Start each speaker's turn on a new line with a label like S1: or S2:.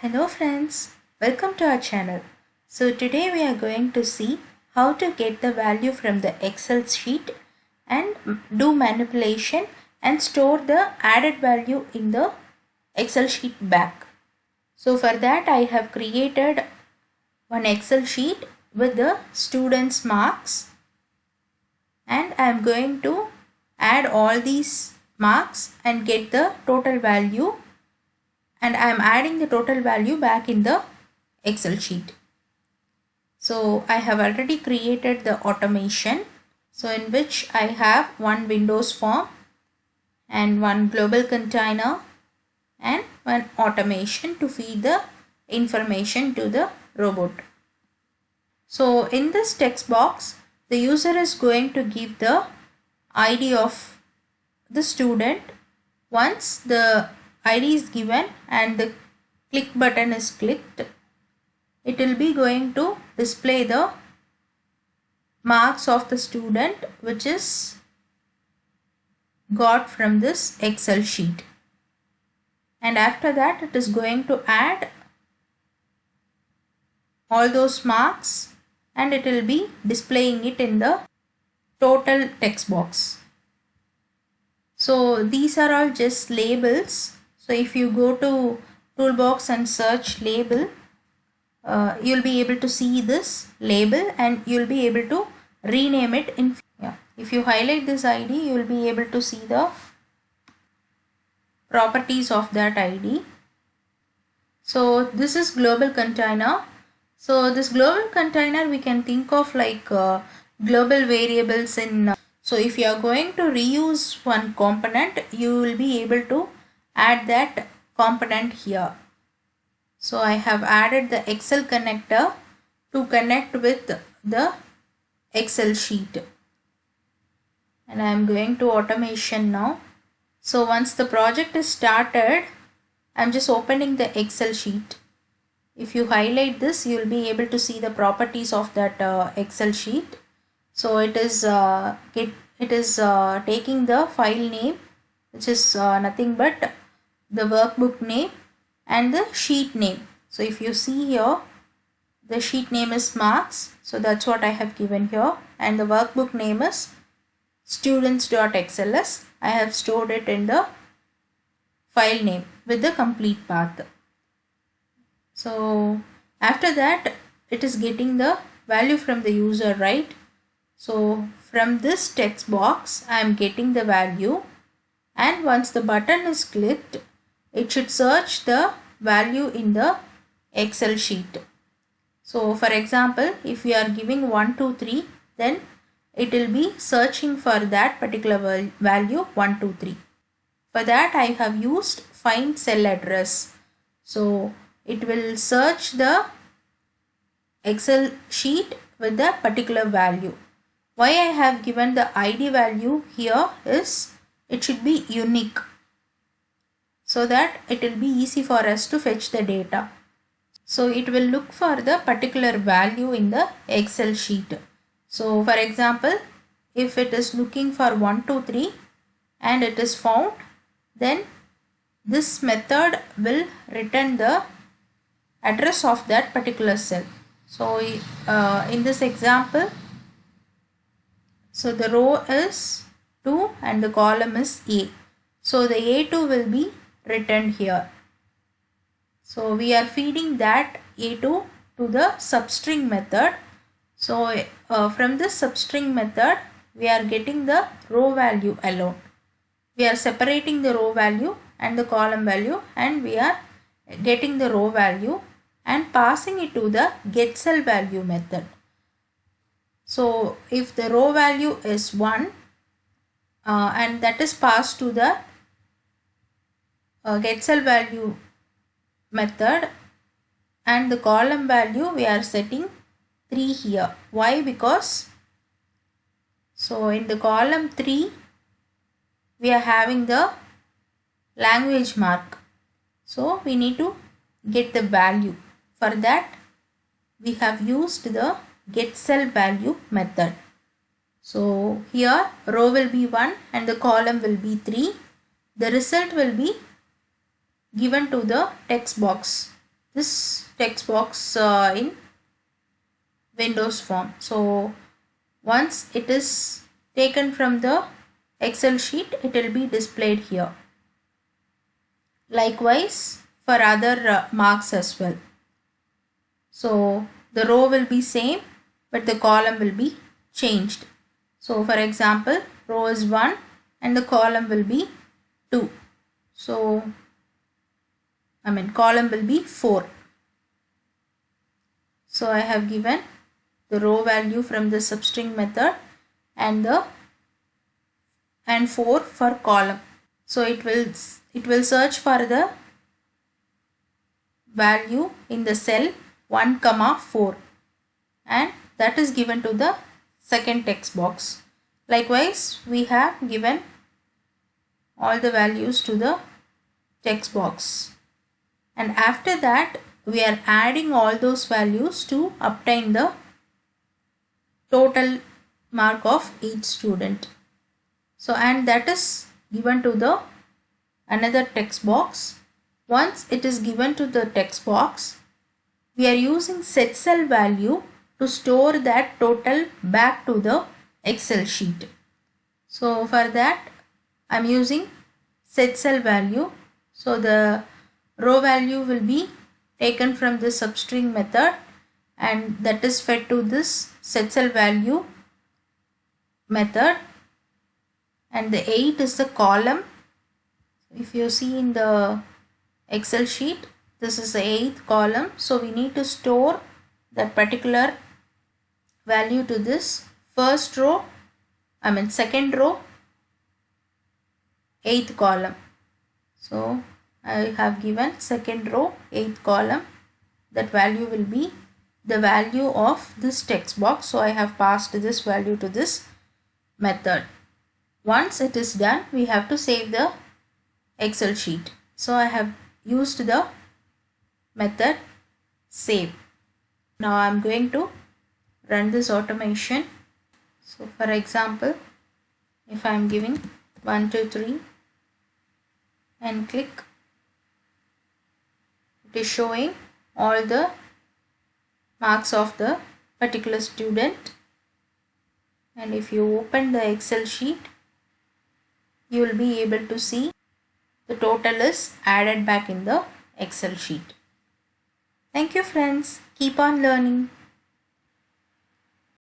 S1: Hello friends, welcome to our channel. So today we are going to see how to get the value from the Excel sheet and do manipulation and store the added value in the Excel sheet back. So for that I have created one Excel sheet with the students' marks and I am going to add all these marks and get the total value, and I am adding the total value back in the Excel sheet. So I have already created the automation, so in which I have one Windows form and one global container and one automation to feed the information to the robot. So in this text box, the user is going to give the ID of the student. Once the ID is given and the click button is clicked, it will be going to display the marks of the student which is got from this Excel sheet. And after that it is going to add all those marks and it will be displaying it in the total text box. So these are all just labels. So if you go to toolbox and search label, you'll be able to see this label and you'll be able to rename it in. If you highlight this ID, you will be able to see the properties of that ID. So this is global container. So this global container we can think of like global variables in. So if you are going to reuse one component, you will be able to add that component here. So I have added the Excel connector to connect with the Excel sheet. And I am going to automation now. So once the project is started, I am just opening the Excel sheet. If you highlight this, you will be able to see the properties of that Excel sheet. So it is taking the file name, which is nothing but the workbook name and the sheet name. So if you see here, the sheet name is marks. So that's what I have given here. And the workbook name is students.xls. I have stored it in the file name with the complete path. So after that, it is getting the value from the user, right? So from this text box, I am getting the value, and once the button is clicked, it should search the value in the Excel sheet. So for example, if we are giving 1, 2, 3, then it will be searching for that particular value 1, 2, 3. For that I have used find cell address. So it will search the Excel sheet with the particular value. Why I have given the ID value here is it should be unique, so that it will be easy for us to fetch the data. So it will look for the particular value in the Excel sheet. So for example, if it is looking for 1, 2, 3 and it is found, then this method will return the address of that particular cell. So in this example, so the row is 2 and the column is A. So the A2 will be returned here. So we are feeding that A2 to the substring method. So from this substring method, we are getting the row value alone. We are separating the row value and the column value, and we are getting the row value and passing it to the get cell value method. So if the row value is 1 and that is passed to the get cell value method, and the column value we are setting 3 here. Why? Because so in the column 3 we are having the language mark. So we need to get the value. For that we have used the get cell value method. So here row will be 1 and the column will be 3. The result will be given to the text box this text box in Windows form. So once it is taken from the Excel sheet, it will be displayed here. Likewise for other marks as well. So the row will be same, but the column will be changed. So for example, row is 1 and the column will be 2. So column will be 4. So I have given the row value from the substring method and 4 for column. So it will search for the value in the cell 1, 4 and that is given to the second text box. Likewise, we have given all the values to the text box, and after that we are adding all those values to obtain the total mark of each student. So and that is given to the another text box. Once it is given to the text box, we are using set cell value to store that total back to the Excel sheet. So for that I am using set cell value. So the row value will be taken from the substring method and that is fed to this set cell value method, and the 8 is the column. If you see in the Excel sheet, this is the 8th column, so we need to store that particular value to this second row 8th column. So I have given second row 8th column. That value will be the value of this text box. So I have passed this value to this method. Once it is done, we have to save the Excel sheet. So I have used the method save. Now I am going to run this automation. So for example, if I am giving 1, 2, 3 and click, it is showing all the marks of the particular student, and if you open the Excel sheet, you will be able to see the total is added back in the Excel sheet. Thank you friends. Keep on learning.